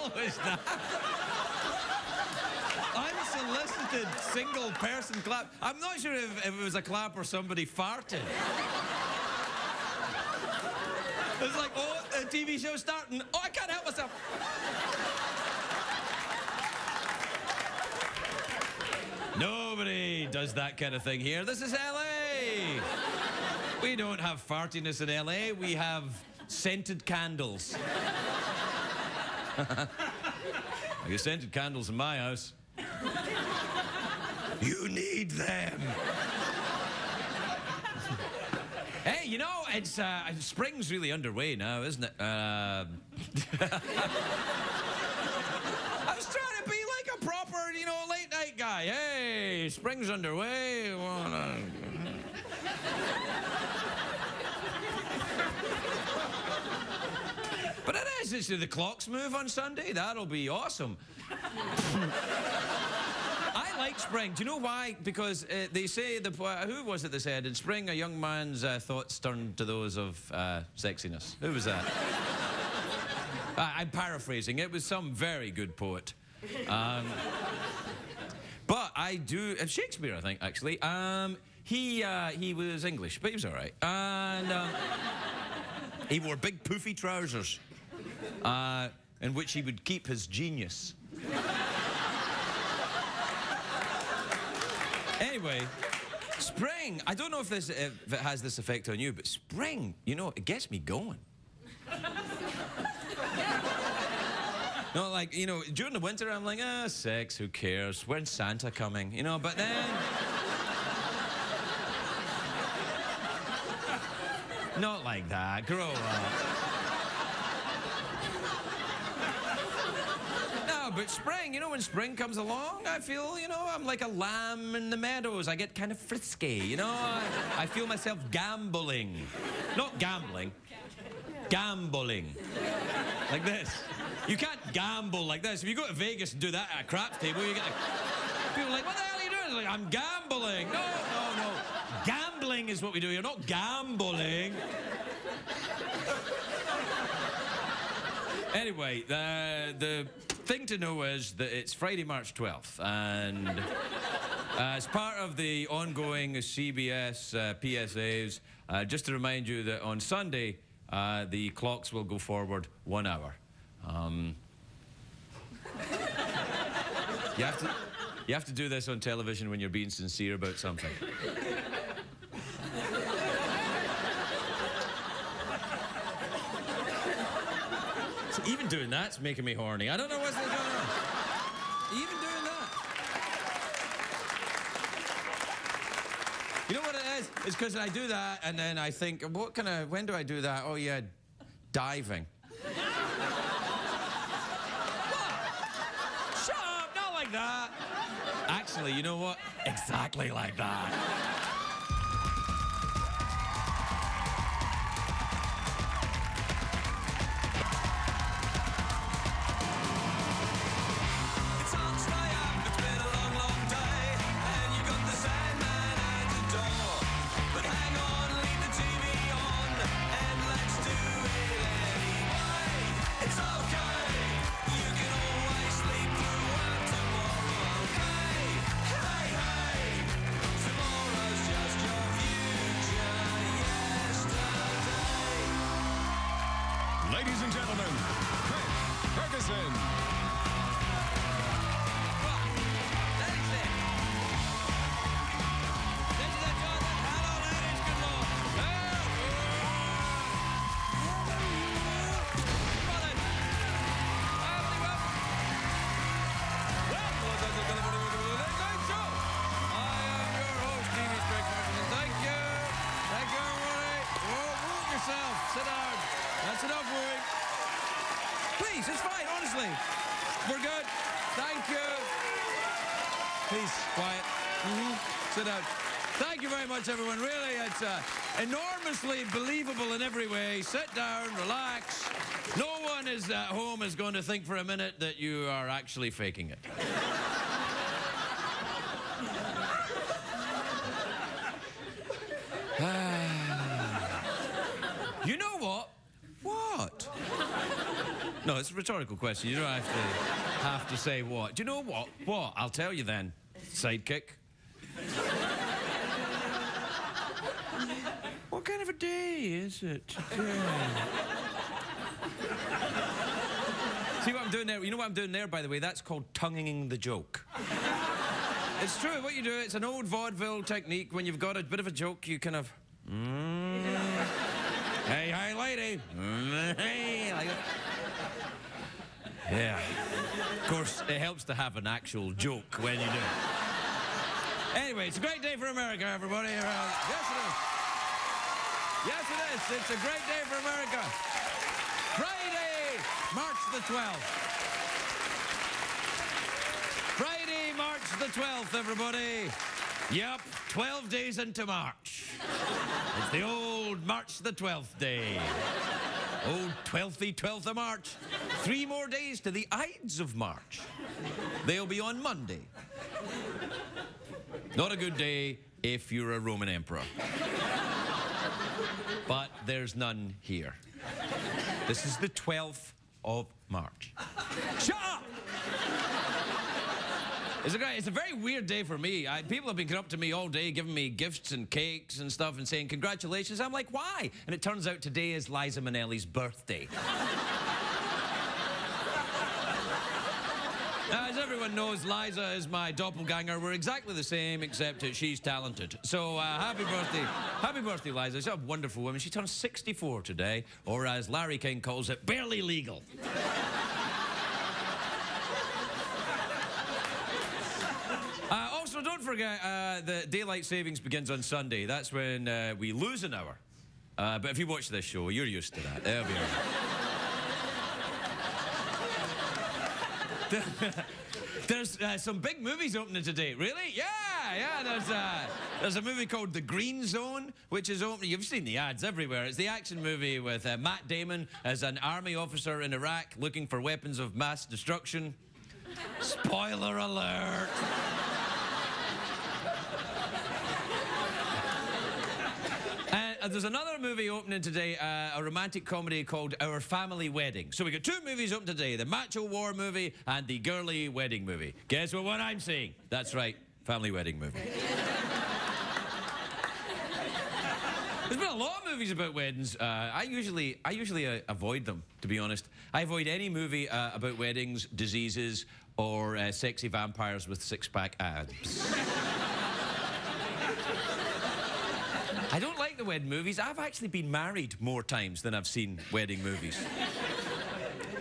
hell was that? Unsolicited single-person clap. I'm not sure if it was a clap or somebody farted. It's like, oh, the TV show's starting. Oh, I can't help myself. Nobody does that kind of thing here. This is LA. We don't have fartiness in LA. We have scented candles. I get scented candles in my house. You need them. Hey, you know, it's spring's really underway now, isn't it? I was trying to be like a proper, you know, late night guy. Hey, spring's underway. But it is. It's the clocks move on Sunday. That'll be awesome. I like spring. Do you know why? Because they say, who was it that said, in spring, a young man's thoughts turn to those of sexiness. Who was that? I'm paraphrasing. It was some very good poet. But I do... Shakespeare, I think, actually. He was English, but he was all right. And he wore big poofy trousers in which he would keep his genius. Anyway, spring, I don't know if it has this effect on you, but spring, you know, it gets me going. No, like, you know, during the winter, I'm like, sex, who cares? When's Santa coming? You know, but then... Not like that, grow up. But spring, you know, when spring comes along, I feel, you know, I'm like a lamb in the meadows. I get kind of frisky, you know? I feel myself gambling. Not gambling. Gambling. Like this. You can't gamble like this. If you go to Vegas and do that at a craps table, you get like... People are like, what the hell are you doing? It's like, I'm gambling. No. Gambling is what we do. You're not gambling. Anyway, the thing to know is that it's Friday, March 12th, and as part of the ongoing CBS PSAs, just to remind you that on Sunday, the clocks will go forward 1 hour. You have to do this on television when you're being sincere about something. Even doing that's making me horny. I don't know what's going on. Even doing that. You know what it is? It's because I do that and then I think, when do I do that? Oh yeah, diving. What? Shut up, not like that. Actually, you know what? Exactly like that. Ladies and gentlemen, Ferguson. Sit down. That's enough worrying. Please, it's fine, honestly. We're good. Thank you. Please, quiet. Sit down. Thank you very much, everyone. Really, it's enormously believable in every way. Sit down, relax. No one is at home is going to think for a minute that you are actually faking it. You know what? What? No, it's a rhetorical question. You don't have to say what. Do you know what? What? I'll tell you then. Sidekick. What kind of a day is it today? See what I'm doing there? You know what I'm doing there, by the way? That's called tonguing the joke. It's true. What you do, it's an old vaudeville technique. When you've got a bit of a joke, you kind of... Hey, hi, lady. Hey, like that. Yeah. Of course, it helps to have an actual joke when you do it. Anyway, it's a great day for America, everybody. Yes, it is. Yes, it is. It's a great day for America. Friday, March the 12th. Friday, March the 12th, everybody. Yep, 12 days into March. It's the old March the 12th day. Old 12th of March. 3 more days to the Ides of March. They'll be on Monday. Not a good day if you're a Roman emperor. But there's none here. This is the 12th of March. Shut up! It's a very weird day for me. People have been coming up to me all day, giving me gifts and cakes and stuff and saying, congratulations. I'm like, why? And it turns out today is Liza Minnelli's birthday. As everyone knows, Liza is my doppelganger. We're exactly the same, except that she's talented. So, happy birthday. Happy birthday, Liza. She's a wonderful woman. She turns 64 today, or as Larry King calls it, barely legal. Also, don't forget, the daylight savings begins on Sunday. That's when we lose an hour. But if you watch this show, you're used to that. There we are. There's some big movies opening today. Really? Yeah. There's a movie called The Green Zone, which is opening. You've seen the ads everywhere. It's the action movie with Matt Damon as an army officer in Iraq looking for weapons of mass destruction. Spoiler alert. There's another movie opening today, a romantic comedy called Our Family Wedding. So we got 2 movies open today, the Macho War movie and the girly wedding movie. Guess what I'm seeing? That's right, family wedding movie. There's been a lot of movies about weddings. I usually avoid them, to be honest. I avoid any movie about weddings, diseases, or sexy vampires with 6-pack abs. I don't like the wedding movies. I've actually been married more times than I've seen wedding movies.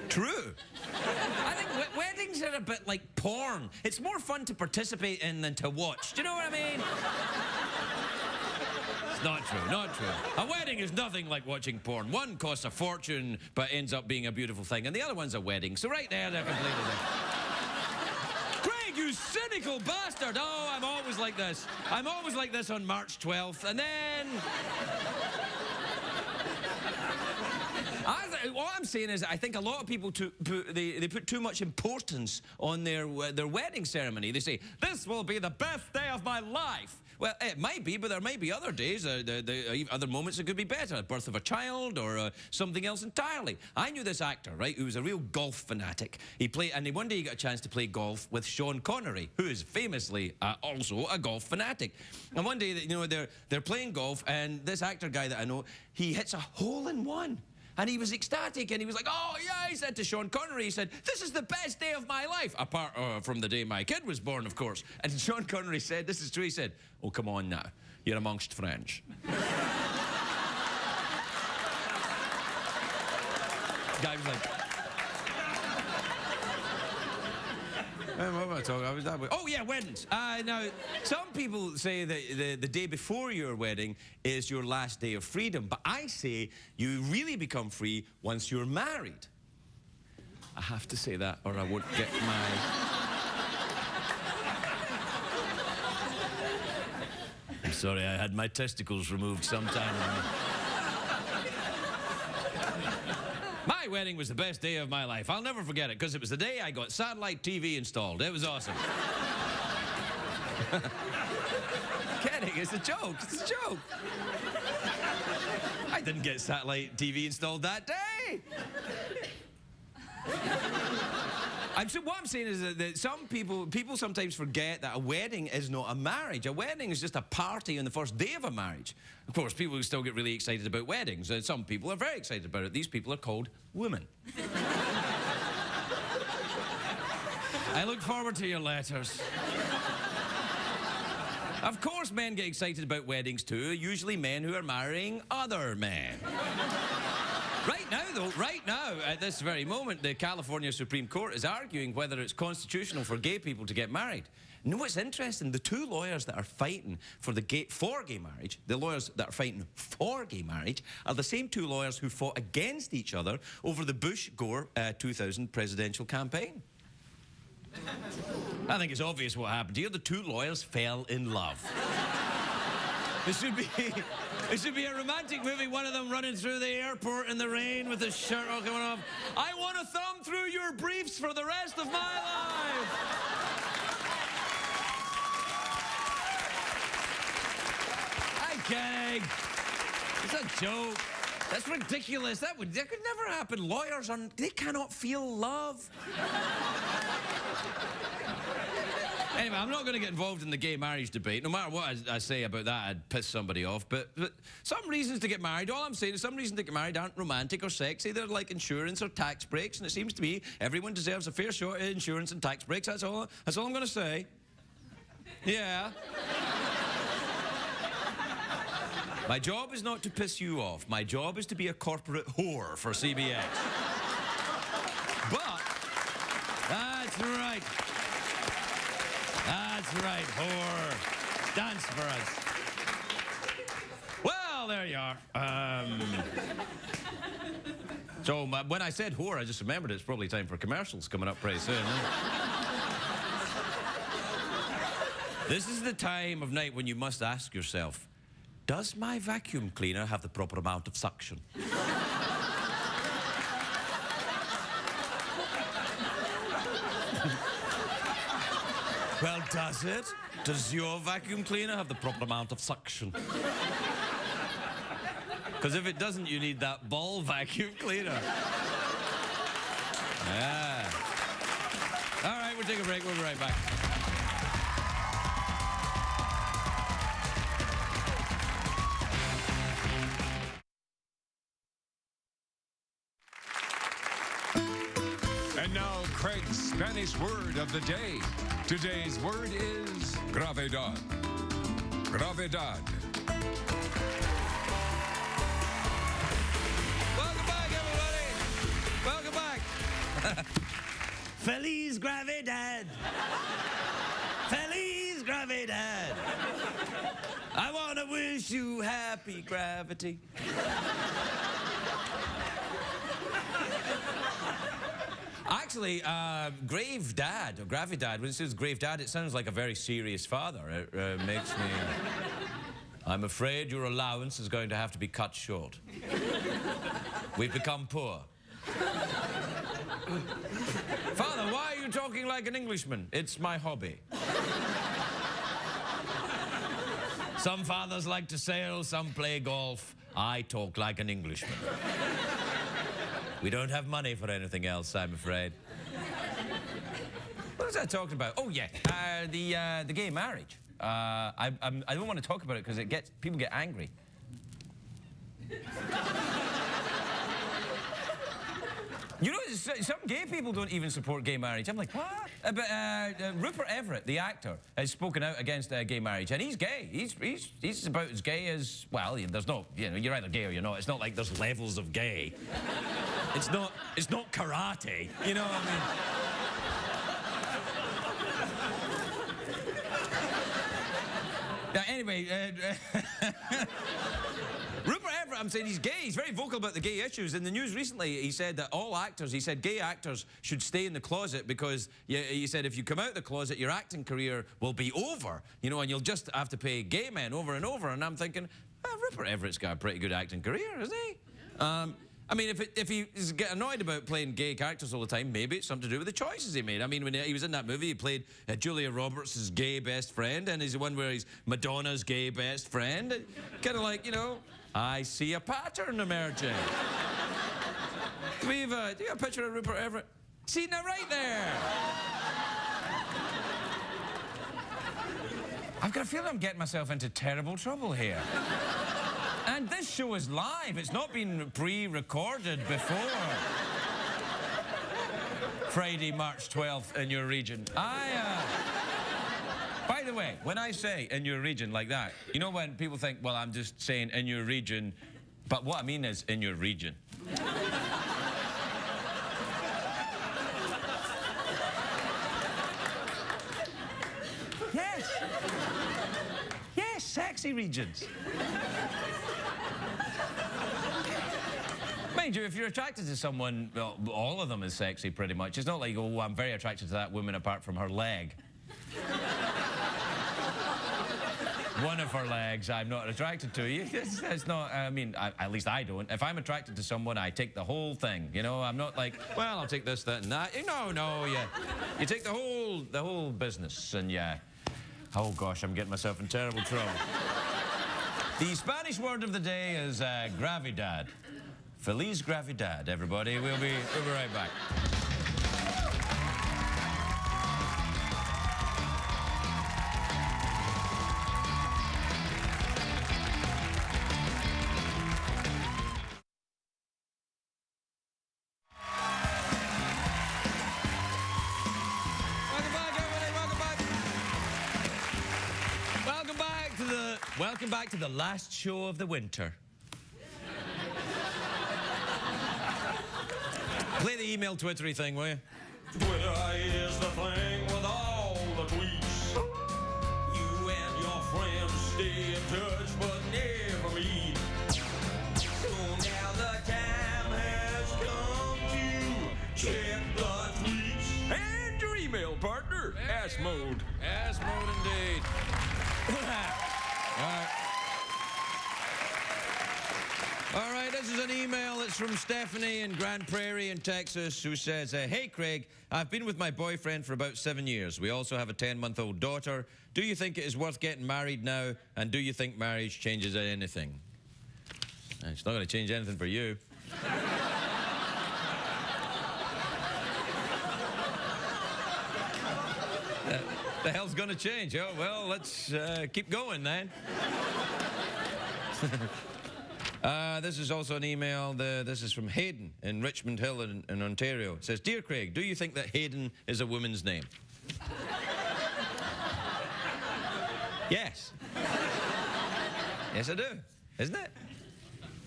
True. I think weddings are a bit like porn. It's more fun to participate in than to watch. Do you know what I mean? It's not true, not true. A wedding is nothing like watching porn. One costs a fortune, but ends up being a beautiful thing, and the other one's a wedding. So right there, they're completely different. You cynical bastard! Oh, I'm always like this. I'm always like this on March 12th, and then... All I'm saying is I think a lot of people they put too much importance on their wedding ceremony. They say, this will be the best day of my life. Well, it might be, but there might be other days, other moments that could be better. The birth of a child or something else entirely. I knew this actor, right, who was a real golf fanatic. One day he got a chance to play golf with Sean Connery, who is famously also a golf fanatic. And one day, you know, they're playing golf, and this actor guy that I know, he hits a hole-in-one. And he was ecstatic, and he was like, oh, yeah, he said to Sean Connery, he said, this is the best day of my life, apart from the day my kid was born, of course. And Sean Connery said, this is true, he said, oh, come on now, you're amongst friends. Guy was like... What am I talking about? Oh, yeah, weddings. Now, some people say that the day before your wedding is your last day of freedom, but I say you really become free once you're married. I have to say that, or I won't get my... I'm sorry, I had my testicles removed sometime ago. My wedding was the best day of my life. I'll never forget it, because it was the day I got satellite TV installed. It was awesome. Kidding, it's a joke. It's a joke. I didn't get satellite TV installed that day. What I'm saying is that some people sometimes forget that a wedding is not a marriage. A wedding is just a party on the first day of a marriage. Of course, people still get really excited about weddings. Some people are very excited about it. These people are called women. I look forward to your letters. Of course, men get excited about weddings too, usually men who are marrying other men. Right now, at this very moment, the California Supreme Court is arguing whether it's constitutional for gay people to get married. You know what's interesting? The two lawyers that are fighting for gay marriage, the lawyers that are fighting for gay marriage, are the same two lawyers who fought against each other over the Bush-Gore 2000 presidential campaign. I think it's obvious what happened here. The two lawyers fell in love. It should be a romantic movie, one of them running through the airport in the rain with his shirt all coming off. I want to thumb through your briefs for the rest of my life. I'm kidding. It's a joke. That's ridiculous. That could never happen. Lawyers they cannot feel love. Anyway, I'm not going to get involved in the gay marriage debate. No matter what I say about that, I'd piss somebody off. But some reasons to get married, all I'm saying is some reasons to get married aren't romantic or sexy. They're like insurance or tax breaks. And it seems to me everyone deserves a fair shot at insurance and tax breaks. That's all I'm going to say. Yeah. My job is not to piss you off. My job is to be a corporate whore for CBS. But, that's right. That's right, whore. Dance for us. Well, there you are. So when I said whore, I just remembered it's probably time for commercials coming up pretty soon. This is the time of night when you must ask yourself, does my vacuum cleaner have the proper amount of suction? Well, does it? Does your vacuum cleaner have the proper amount of suction? Because if it doesn't, you need that ball vacuum cleaner. Yeah. All right, we'll take a break. We'll be right back. And now, Craig's Spanish word of the day. Today's word is gravedad. Gravedad. Welcome back, everybody. Welcome back. Feliz gravedad. Feliz gravedad. I want to wish you happy gravity. Actually, grave dad, or gravidad, when it says grave dad, it sounds like a very serious father. It makes me... I'm afraid your allowance is going to have to be cut short. We've become poor. Father, why are you talking like an Englishman? It's my hobby. Some fathers like to sail, some play golf. I talk like an Englishman. We don't have money for anything else, I'm afraid. What was I talking about? Oh, yeah, the gay marriage. I don't want to talk about it because people get angry. You know, some gay people don't even support gay marriage. I'm like, what? But Rupert Everett, the actor, has spoken out against gay marriage, and he's gay. He's about as gay as, well, there's no, you're either gay or you're not. It's not like there's levels of gay. It's not karate, you know what I mean? Now, anyway, Rupert Everett, I'm saying he's gay. He's very vocal about the gay issues. In the news recently, he said that gay actors should stay in the closet because, he said, if you come out the closet, your acting career will be over, and you'll just have to pay gay men over and over. And I'm thinking, well, Rupert Everett's got a pretty good acting career, hasn't he? I mean, if he get annoyed about playing gay characters all the time, maybe it's something to do with the choices he made. I mean, when he was in that movie, he played Julia Roberts' gay best friend, and he's the one where he's Madonna's gay best friend. Kind of like, I see a pattern emerging. We've, do you have a picture of Rupert Everett? See, now right there. I've got a feeling I'm getting myself into terrible trouble here. And this show is live. It's not been pre-recorded before. Friday, March 12th in your region. By the way, when I say in your region like that, you know when people think, well, I'm just saying in your region, but what I mean is in your region. Yes. Yes, sexy regions. Mind you, if you're attracted to someone, well, all of them is sexy pretty much. It's not like, oh, I'm very attracted to that woman apart from her leg. One of her legs I'm not attracted to. It's not, I mean, at least I don't. If I'm attracted to someone, I take the whole thing, you know? I'm not like, well, I'll take this, that, and that. No, you take the whole business, and yeah. Oh, gosh, I'm getting myself in terrible trouble. The Spanish word of the day is gravidad. Feliz gravidad, everybody. We'll be right back. Welcome back to the last show of the winter. Play the email twittery thing, will you? Twitter is the thing with all the tweets. You and your friends stay in touch but never meet. So now the time has come to check the tweets and your email partner. Ass mode. Ass mode indeed. All right, this is an email. It's from Stephanie in Grand Prairie in Texas, who says, hey, Craig, I've been with my boyfriend for about 7 years. We also have a 10-month-old daughter. Do you think it is worth getting married now? And do you think marriage changes anything? It's not going to change anything for you. The hell's going to change? Oh, well, let's keep going then. This is also an email. This is from Hayden in Richmond Hill in Ontario. It says, Dear Craig, do you think that Hayden is a woman's name? Yes. Yes, I do. Isn't it?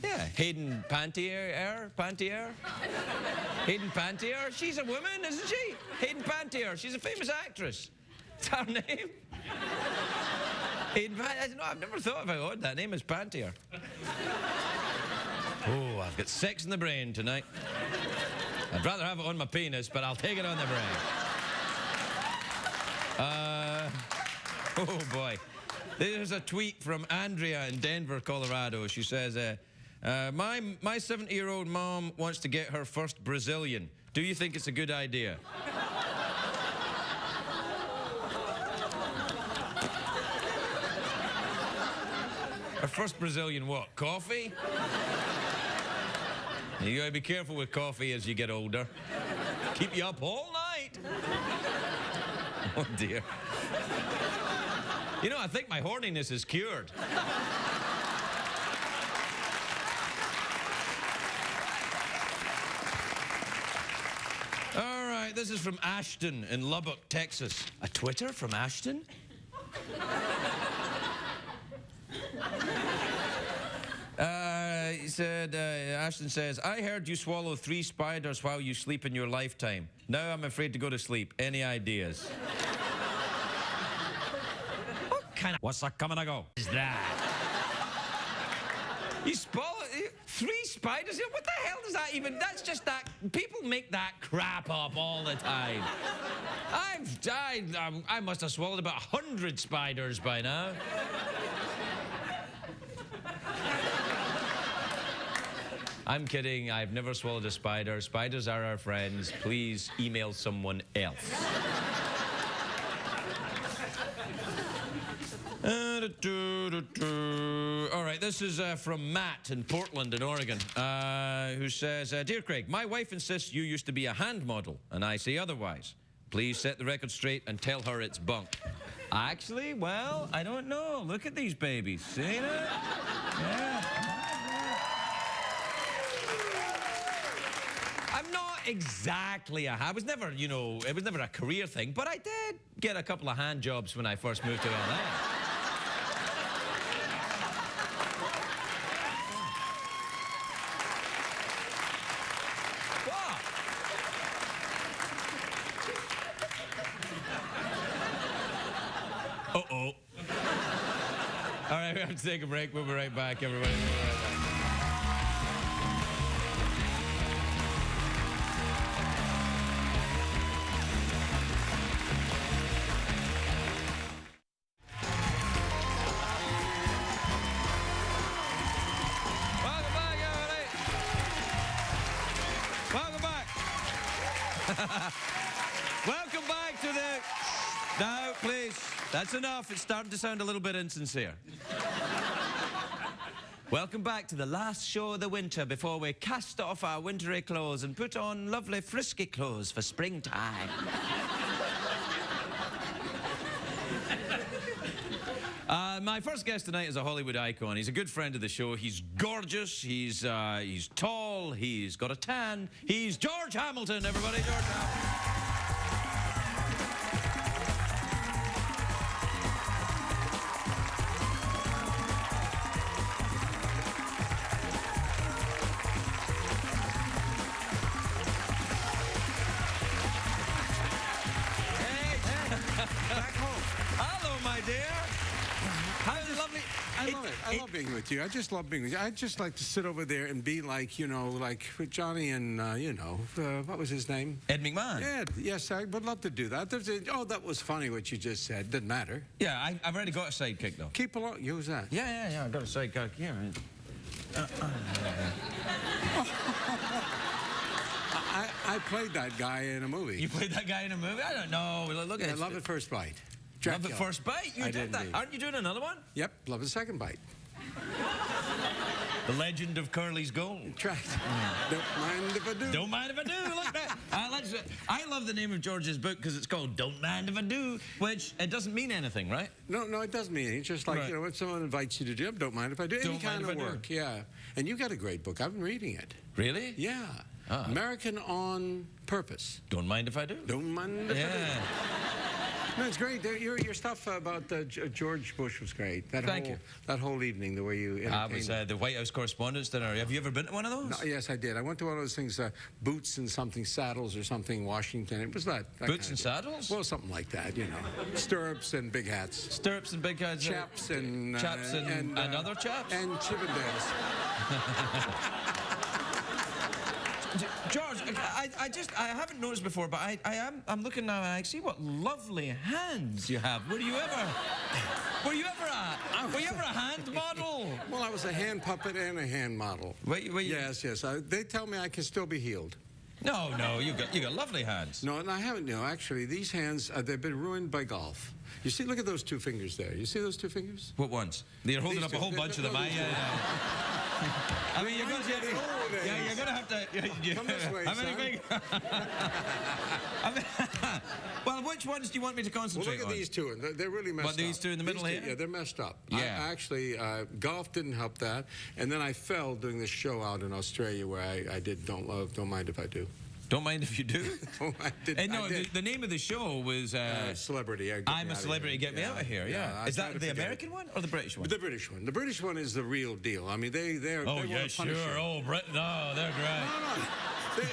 Yeah. Hayden Pantier? Hayden Pantier? She's a woman, isn't she? Hayden Pantier. She's a famous actress. That's her name. Hayden Pantier. I don't know, I've never thought of how odd that name is, Pantier. Oh, I've got sex in the brain tonight. I'd rather have it on my penis, but I'll take it on the brain. Oh, boy. There's a tweet from Andrea in Denver, Colorado. She says, my 70-year-old mom wants to get her first Brazilian. Do you think it's a good idea? Her first Brazilian what? Coffee? You gotta be careful with coffee as you get older. Keep you up all night. Oh, dear. You know, I think my horniness is cured. All right, this is from Ashton in Lubbock, Texas. A Twitter from Ashton? He said, Ashton says, I heard you swallow 3 spiders while you sleep in your lifetime. Now I'm afraid to go to sleep. Any ideas? What kind of... What's that coming and go? Is that? You swallow 3 spiders? What the hell does that even... That's just that... People make that crap up all the time. I must have swallowed about 100 spiders by now. I'm kidding. I've never swallowed a spider. Spiders are our friends. Please email someone else. All right, this is from Matt in Portland in Oregon, who says, Dear Craig, my wife insists you used to be a hand model, and I say otherwise. Please set the record straight and tell her it's bunk. Actually, well, I don't know. Look at these babies. See that? Yeah. I'm not exactly I was never, you know, it was never a career thing, but I did get a couple of hand jobs when I first moved to LA. Uh-oh. All right, we have to take a break. We'll be right back, everybody. We'll be right back. Welcome back, everybody. Welcome back. Welcome back to the... Now, please. That's enough. It's starting to sound a little bit insincere. Welcome back to the last show of the winter before we cast off our wintry clothes and put on lovely frisky clothes for springtime. My first guest tonight is a Hollywood icon. He's a good friend of the show. He's gorgeous. He's tall. He's got a tan. He's George Hamilton, everybody. George Hamilton. Back home. Hello, my dear. How's it lovely? I love it. I love being with you. I just love being with you. I just like to sit over there and be like, you know, like with Johnny and, you know, what was his name? Ed McMahon. Yeah, yes, I would love to do that. Oh, that was funny what you just said. Didn't matter. Yeah, I've already got a sidekick, though. Keep along. Who's that? Yeah, I got a sidekick here. I played that guy in a movie. You played that guy in a movie? I don't know. Look at Yeah, it. Love at First Bite. Love at First Bite? You I did that. indeed. Aren't you doing another one? Yep, Love at Second Bite. The Legend of Curly's Gold. Right. Don't mind if I do. Don't mind if I do. Look, I love the name of George's book because it's called Don't Mind If I Do, which it doesn't mean anything, right? No, it doesn't mean anything. It's just like, Right. you know, when someone invites you to do it, don't mind if I do. Any Don't mind kind if of I do. work, yeah. And you got a great book. I've been reading it. Really? Yeah. Ah. American on Purpose. Don't mind if I do. Don't mind if I do. Yeah. No, it's great. Your stuff about George Bush was great. Thank you. That whole evening, the way you I entertained was it. the White House Correspondents' Dinner. Have you ever been to one of those? No, yes, I did. I went to one of those things, Boots and something, Saddles or something, Washington. It was that Boots kind and of- Saddles? Well, something like that, you know. Stirrups and big hats. Stirrups and big heads. Chaps and... Chaps and other chaps? And Chippendales. George, I haven't noticed before, but I'm looking now and I see what lovely hands you have. Were you ever a hand model? Well, I was a hand puppet and a hand model. Were you- Yes. They tell me I can still be healed. No, you got lovely hands. No, and I haven't. No, actually, these hands, they've been ruined by golf. You see, look at those two fingers there. You see those two fingers? What ones? You're holding These up a two. whole bunch of them. I mean, you're Mine's getting old, you're gonna have to. Come this way, How many son. big? Well, which ones do you want me to Well, concentrate look at on? these two, and they're really messed up. What, these two in the middle These two, here? Yeah, they're messed up. Yeah. Actually, golf didn't help that, and then I fell doing this show out in Australia where I did Don't Mind If I Do. Don't mind if you do. I did. And no, I did. the name of the show was Celebrity. Get I'm Me a Outta Celebrity. Here. Get me out of here. Yeah. I Is try that to the forget it. American one or the British one? The British one. The British one is the real deal. I mean, they Oh want yeah, to sure. punish you. Oh, Britain. Oh, they're great. No.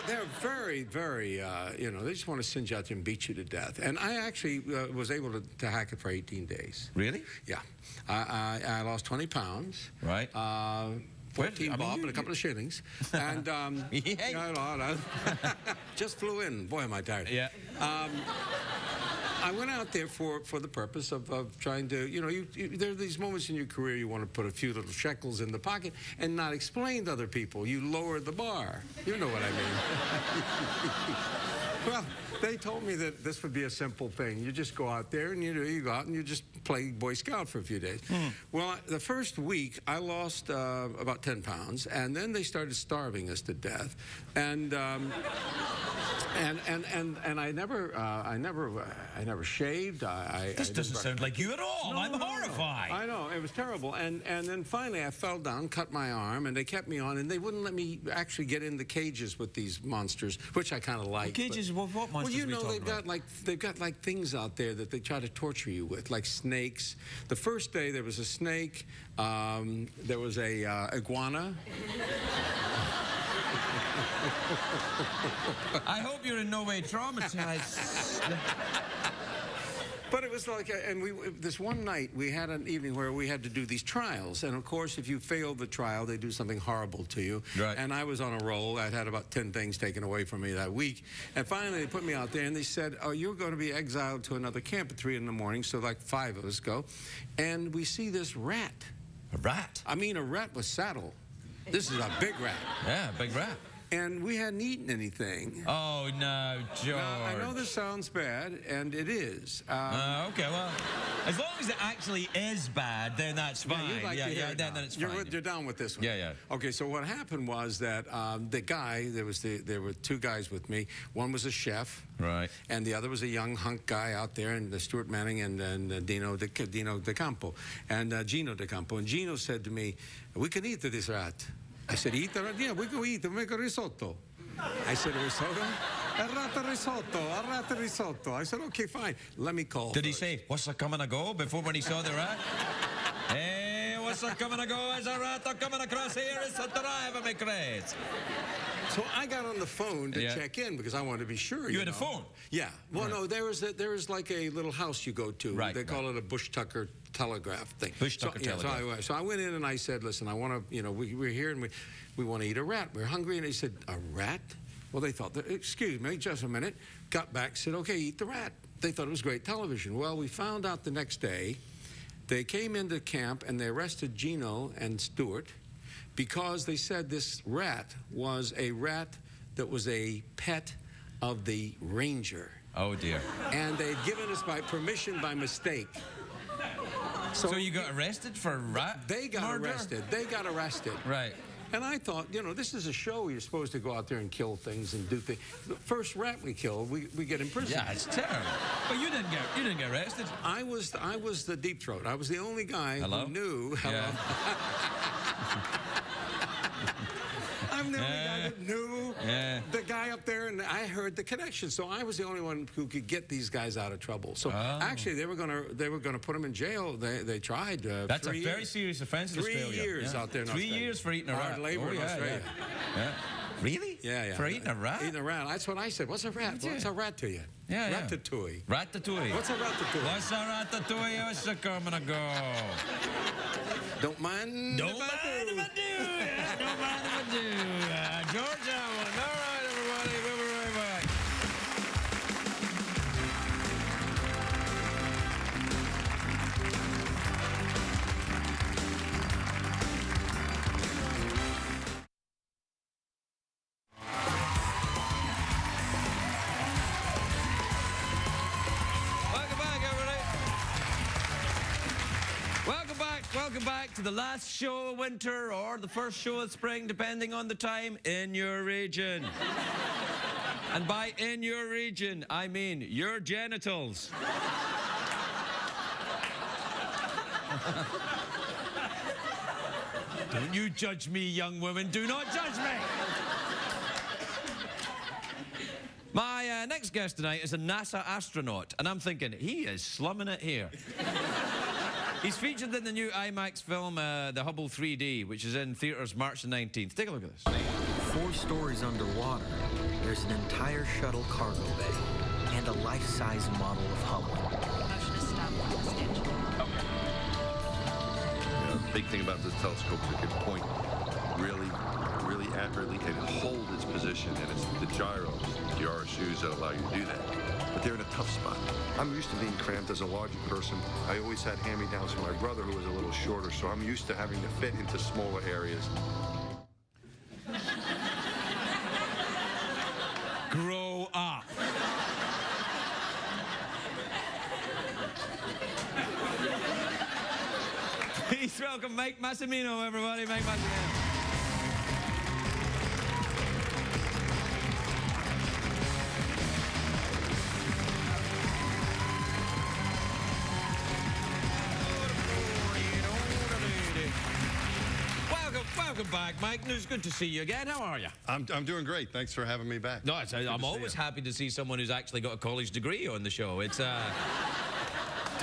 They're very, very, you know, they just want to send you out there and beat you to death. And I actually was able to hack it for 18 days. Really? Yeah. I lost 20 pounds. Right. 14 I mean, bob and a couple of shillings. And Yeah. just flew in. Boy, am I tired. Yeah. I went out there for the purpose of trying to, you know, there are these moments in your career you want to put a few little shekels in the pocket and not explain to other people. You lower the bar. You know what I mean. Well, they told me that this would be a simple thing. You just go out there and you go out and you just play Boy Scout for a few days. Well, the first week I lost about 10 pounds, and then they started starving us to death, and I never shaved. This doesn't sound like you at all. No, I'm no, horrified. I know, it was terrible. And then finally I fell down, cut my arm, and they kept me on, and they wouldn't let me actually get in the cages with these monsters, which I kind of like. Cages? What monsters? Well, you know, are we talking about? they've got like things out there that they try to torture you with, like snakes. The first day there was a snake, there was a iguana. I hope you're in no way traumatized. But it was like, this one night we had an evening where we had to do these trials, and of course, if you fail the trial, they do something horrible to you. Right. And I was on a roll. I'd had about 10 things taken away from me that week, and finally they put me out there, and they said, "Oh, you're going to be exiled to another camp at 3 in the morning." So like 5 of us go, and we see this rat. A rat? I mean, a rat with saddle. This is a big rat. Yeah, big rat. And we hadn't eaten anything. Oh, no, George. Now, I know this sounds bad, and it is. Okay, well, as long as it actually is bad, then that's fine. Yeah, you'd like to hear it then now. it's fine. You're down with this one. Yeah, yeah. Okay, so what happened was that the guy, there were 2 guys with me. One was a chef. Right. And the other was a young hunk guy out there, and Stuart Manning and Gino De Campo. And Gino De Campo. And Gino said to me, "We can eat this rat." I said, "Eat the rat? Yeah, we can eat it. Make a risotto." I said, "Risotto? A rat risotto, a rat risotto." I said, "Okay, fine. Let me call Did he first." say, "What's a coming to go?" before when he saw the rat? Hey, what's a coming to go? Is a rat coming across here? It's a drive of me crazy. So I got on the phone to check in because I wanted to be sure. You had a phone? Yeah. Well, no, there was like a little house you go to. Right. They call it a Bush Tucker telegraph thing. Bush Tucker telegraph. So I went in and I said, "Listen, I want to, we're here and we want to eat a rat. We're hungry." And they said, "A rat?" Well, they thought, "Excuse me, just a minute." Got back, said, "Okay, eat the rat." They thought it was great television. Well, we found out the next day, they came into camp and they arrested Gino and Stuart because they said this rat was a rat that was a pet of the ranger. Oh, dear. And they'd given us by permission by mistake. So you got arrested for rat They got murder? arrested. They got arrested. Right. And I thought, this is a show. You're supposed to go out there and kill things and do things. The first rat we killed, we get imprisoned. Yeah, it's terrible. But you didn't get arrested. I was the deep throat. I was the only guy Hello? who knew. Yeah. I'm the only guy that knew the guy up there, and I heard the connection. So I was the only one who could get these guys out of trouble. So actually, they were gonna put them in jail. They tried. That's a very serious offense in 3 Australia. years out there in 3 Australia. years for eating a rat. Hard labor in Australia. Yeah. Really? Yeah. For eating a rat? Eating a rat. That's what I said. What's a rat? What's a rat to you? Yeah. Ratatouille. Ratatouille. What's a ratatouille? What's a ratatouille? What's a coming to go? Don't mind. Don't mind if I do. Yeah, don't mind if I do. George Allen. All right, everybody. We'll be right back. Welcome back to the last show of winter or the first show of spring, depending on the time, in your region. And by in your region, I mean your genitals. Don't you judge me, young women. Do not judge me. My next guest tonight is a NASA astronaut, and I'm thinking, he is slumming it here. He's featured in the new IMAX film, The Hubble 3D, which is in theaters March the 19th. Take a look at this. 4 stories underwater, there's an entire shuttle cargo bay and a life-size model of Hubble. The big thing about this telescope is it can point really accurately and hold its position, and it's the gyros, the RSUs that allow you to do that. But they're in a tough spot. I'm used to being cramped as a larger person. I always had hand-me-downs from my brother who was a little shorter, so I'm used to having to fit into smaller areas. Grow up. Please welcome Mike Massimino, everybody. Mike Massimino. Welcome back, Mike. It's good to see you again. How are you? I'm doing great. Thanks for having me back. No, I'm always happy to see someone who's actually got a college degree on the show. It's a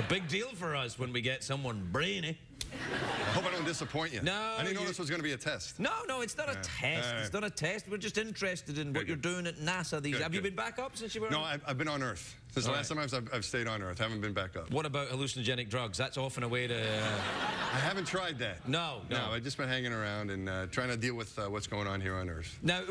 big deal for us when we get someone brainy. I hope I don't disappoint you. No, I didn't know this was going to be a test. No, it's not a test. It's not a test. We're just interested in what you're doing at NASA. Have you been back up since you were? No, I've been on Earth. Since the last time I've stayed on Earth. Haven't been back up. What about hallucinogenic drugs? That's often a way to... I haven't tried that. No. I've just been hanging around and trying to deal with what's going on here on Earth. Now,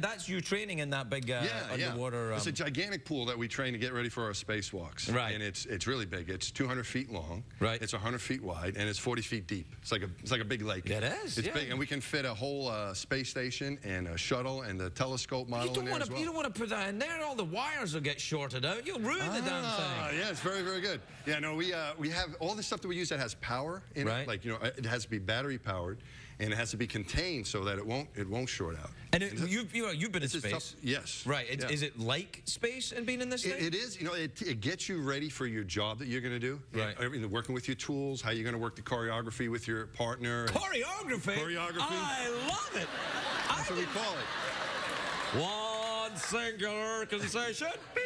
that's you training in that big underwater... It's a gigantic pool that we train to get ready for our spacewalks. Right. And it's really big. It's 200 feet long. Right. It's 100 feet wide, and it's 40 feet deep. It's like a big lake. It is, It's big, and we can fit a whole space station and a shuttle and the telescope model in there as well. You don't want to put that in there. All the wires will get shorted out. You'll ruin the damn thing. Yeah, it's very, very good. Yeah, no, we have all this stuff that we use that has power in it. Like, it has to be battery powered, and it has to be contained so that it won't short out. And you've been in space. Tough, yes. Right. Yeah. Is it like space and being in this thing? It is. It gets you ready for your job that you're going to do. Right. Working with your tools, how you're going to work the choreography with your partner. Choreography? Choreography. I love it. That's what we call it. One singular concession. Beep.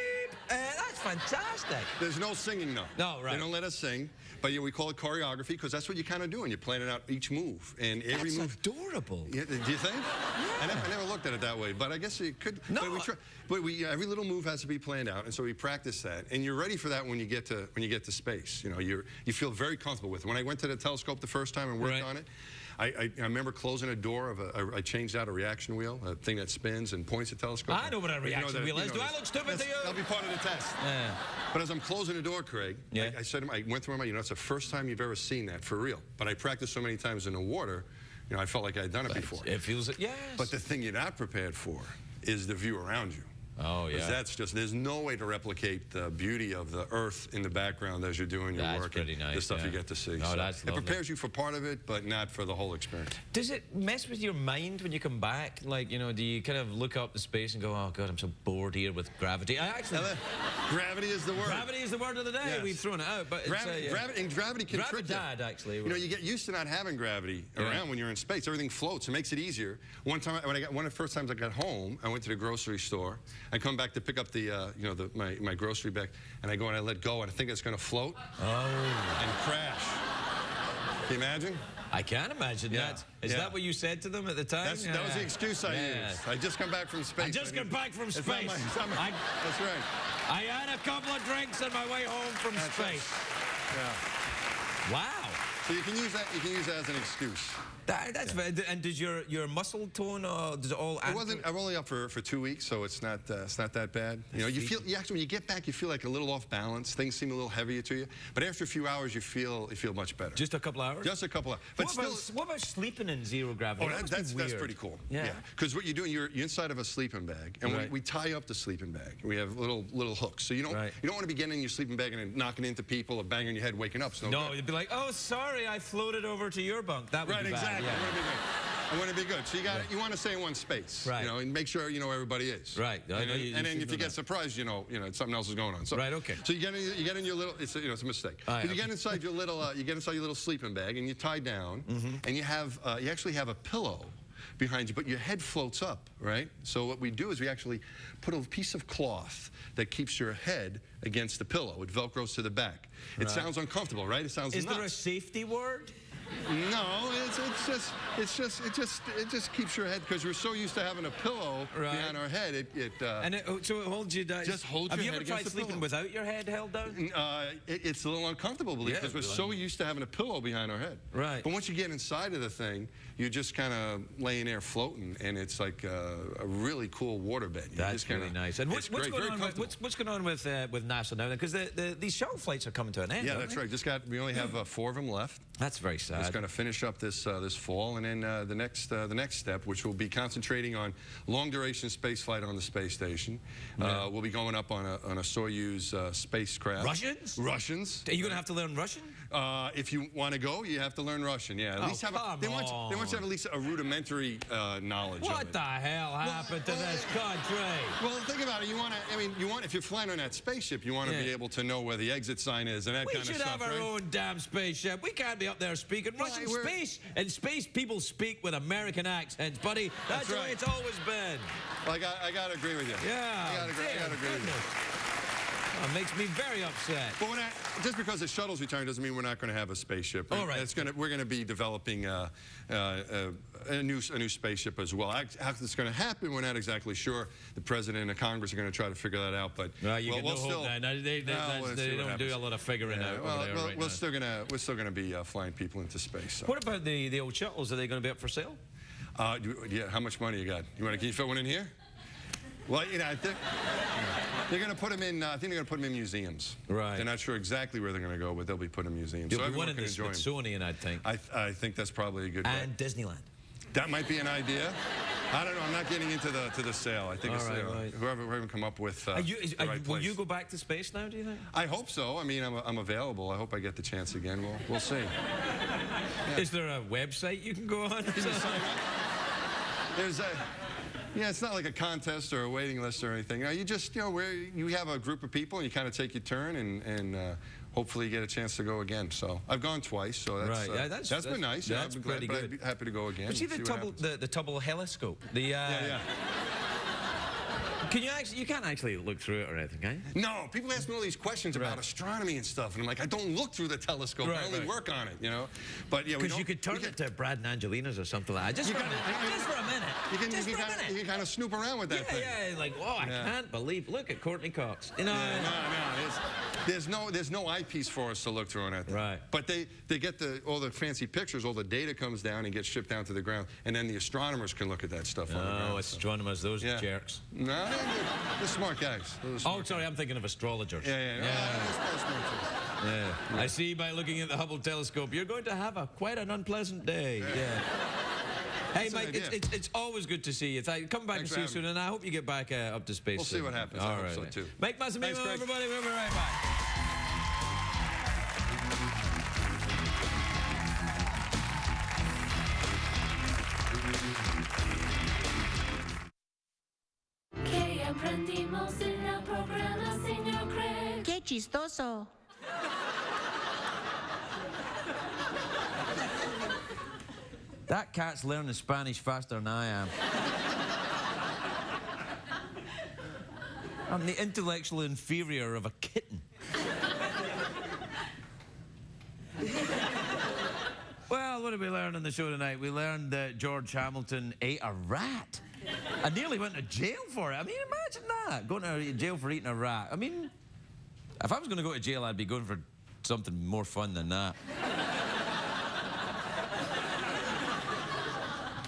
That's fantastic. There's no singing, though. No, right. They don't let us sing. But yeah, we call it choreography because that's what you're kind of doing. You're planning out each move. And every move. That's adorable. Yeah, do you think? Yeah. I never looked at it that way, but I guess you could. No. But every little move has to be planned out, and so we practice that. And you're ready for that when you get to space. You feel very comfortable with it. When I went to the telescope the first time and worked on it, I remember closing a door I changed out a reaction wheel, a thing that spins and points the telescope. I know what a reaction wheel is. Do I look stupid to you? That'll be part of the test. Yeah. But as I'm closing the door, Craig, I said to him, I went through my mind, it's the first time you've ever seen that for real. But I practiced so many times in the water, I felt like I'd done it before. It feels it, yes. But the thing you're not prepared for is the view around you. Oh, yeah. There's no way to replicate the beauty of the Earth in the background as you're doing your work. That's pretty nice. The stuff you get to see. Oh, that's lovely. It prepares you for part of it, but not for the whole experience. Does it mess with your mind when you come back? Like, do you kind of look up to space and go, oh, God, I'm so bored here with gravity? Gravity is the word. Gravity is the word of the day. Yes. We've thrown it out. But gravity can trick you. Actually. You get used to not having gravity around when you're in space. Everything floats. It makes it easier. One of the first times I got home, I went to the grocery store. I come back to pick up my grocery bag, and I go and I let go, and I think it's going to float and crash. Can you imagine? I can imagine that. Is that what you said to them at the time? That was the excuse I used. I just come back from space. I just got back from space. That's right. I had a couple of drinks on my way home from space. Yeah. Wow. So you can use that. You can use that as an excuse. That's very, and does your muscle tone does it all? I'm only up for 2 weeks, so it's not that bad. When you get back, you feel like a little off balance. Things seem a little heavier to you, but after a few hours, you feel much better. Just a couple hours. Just a couple hours. But what about sleeping in zero gravity? Oh, that's pretty cool. Yeah. Because what you're doing, you're inside of a sleeping bag, and we tie up the sleeping bag. We have little hooks, so you don't want to be getting in your sleeping bag and then knocking into people or banging your head, waking up. No, you'd be like, oh, sorry, I floated over to your bunk. That would be bad. Exactly. I want to be good. So you want to stay in one space, and make sure you know where everybody is. Right. And then if you get surprised, something else is going on. So, okay. So you get in your little. It's a mistake. You get inside your little sleeping bag, and you tie down, and you actually have a pillow behind you, but your head floats up, right? So what we do is we actually put a piece of cloth that keeps your head against the pillow. It velcros to the back. It sounds uncomfortable, right? It sounds nuts. Is there a safety word? No, it just keeps your head, because we're so used to having a pillow behind our head. So it holds you down. Just holds your head against the pillow. Have you ever tried sleeping without your head held down? It's a little uncomfortable, because we're so used to having a pillow behind our head. Right. But once you get inside of the thing, you're just kind of laying there floating, and it's like a really cool waterbed. That's really nice. And what's going on with NASA now? Because these shuttle flights are coming to an end. Yeah, that's right. We only have 4 of them left. That's very sad. It's going to finish up this fall, and then the next step, which will be concentrating on long-duration space flight on the space station. We'll be going up on a Soyuz spacecraft. Russians? Russians. Are you going to have to learn Russian? If you want to go, you have to learn Russian. Yeah, at least have they want you to have at least a rudimentary knowledge. What of it. the hell happened to this country? Well, think about it. You want to. I mean, if you're flying on that spaceship, you want to be able to know where the exit sign is and that kind of stuff. We should have our right? own damn spaceship. We can't be up there speaking Russian. In space, people speak with American accents, buddy. That's the way it's always been. Well, I got to agree with you. Yeah. I got to agree with you. Oh, it makes me very upset. But just because the shuttle's retiring doesn't mean we're not going to have a spaceship. All right. We're going to be developing a new spaceship as well. How it's going to happen, we're not exactly sure. The president and the Congress are going to try to figure that out. But you can hope that. They don't do a lot of figuring out over there right now. We're still going to be flying people into space. So. What about the old shuttles? Are they going to be up for sale? Yeah. How much money you got? Can you fit one in here? Well, I think they're going to put them in. I think they're going to put them in museums. Right. They're not sure exactly where they're going to go, but they'll be put in museums. You'll so be one in the enjoy them. Smithsonian, I think. I think that's probably a good. And Disneyland. That might be an idea. I don't know. I'm not getting into the sale. I think whoever come up with the right will place. you go back to space now? Do you think? I hope so. I mean, I'm available. I hope I get the chance again. We'll see. Yeah. Is there a website you can go on? There's a. Yeah, it's not like a contest or a waiting list or anything. You just, you have a group of people and you kind of take your turn and hopefully you get a chance to go again. So I've gone twice, so that's, that's been nice. That's pretty good. I'd be happy to go again. But see the Tubble telescope? Yeah. You can't actually look through it or anything, can you? No, people ask me all these questions about astronomy and stuff, and I'm like, I don't look through the telescope. I only work on it, But yeah, because you could turn it to Brad and Angelina's or something like that. Just for a minute. You can kind of snoop around with that thing. Yeah, like, whoa, I can't believe. Look at Courtney Cox. No. There's no eyepiece for us to look through on that thing. Right. But they get all the fancy pictures, all the data comes down and gets shipped down to the ground, and then the astronomers can look at that stuff on the ground. Oh, astronomers, those jerks. No, they're smart guys. Sorry, I'm thinking of astrologers. Yeah. I see by looking at the Hubble telescope, you're going to have quite an unpleasant day. Yeah. Hey, Mike, it's always good to see you. Come back and see you soon, and I hope you get back up to space. We'll see what happens. I hope so, too. Mike Massimino, everybody. We'll be right back. Aprendimos en el programa, señor Craig. ¡Qué chistoso! That cat's learning Spanish faster than I am. I'm the intellectual inferior of a kitten. Well, what did we learn on the show tonight? We learned that George Hamilton ate a rat. I nearly went to jail for it. I mean, imagine that, going to jail for eating a rat. I mean, if I was going to go to jail, I'd be going for something more fun than that.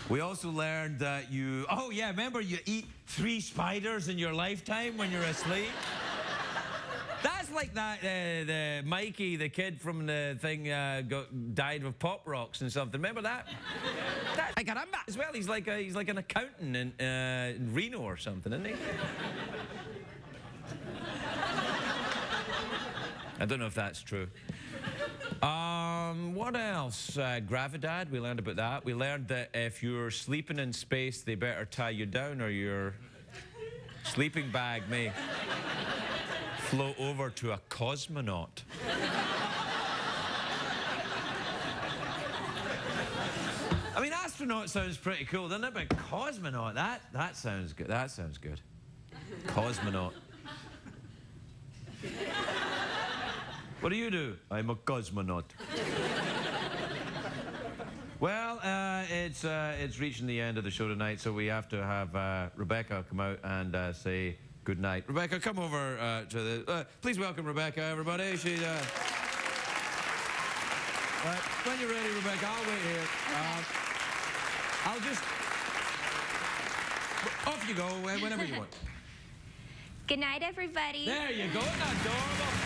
We also learned that remember you eat 3 spiders in your lifetime when you're asleep? That's like that, the Mikey, the kid from the thing, died of Pop Rocks and something. Remember that? Ay, caramba! As well, he's like an accountant in Reno or something, isn't he? I don't know if that's true. What else? Gravidad, we learned about that. We learned that if you're sleeping in space, they better tie you down or your sleeping bag may float over to a cosmonaut. I mean, astronaut sounds pretty cool, doesn't it? But cosmonaut, that sounds good. That sounds good. Cosmonaut. What do you do? I'm a cosmonaut. Well, it's reaching the end of the show tonight, so we have to have Rebecca come out and say good night. Rebecca, come over to the... please welcome Rebecca, everybody. She... when you're ready, Rebecca, I'll wait here. I'll just... Off you go, whenever you want. Good night, everybody. There you go. Isn't that adorable?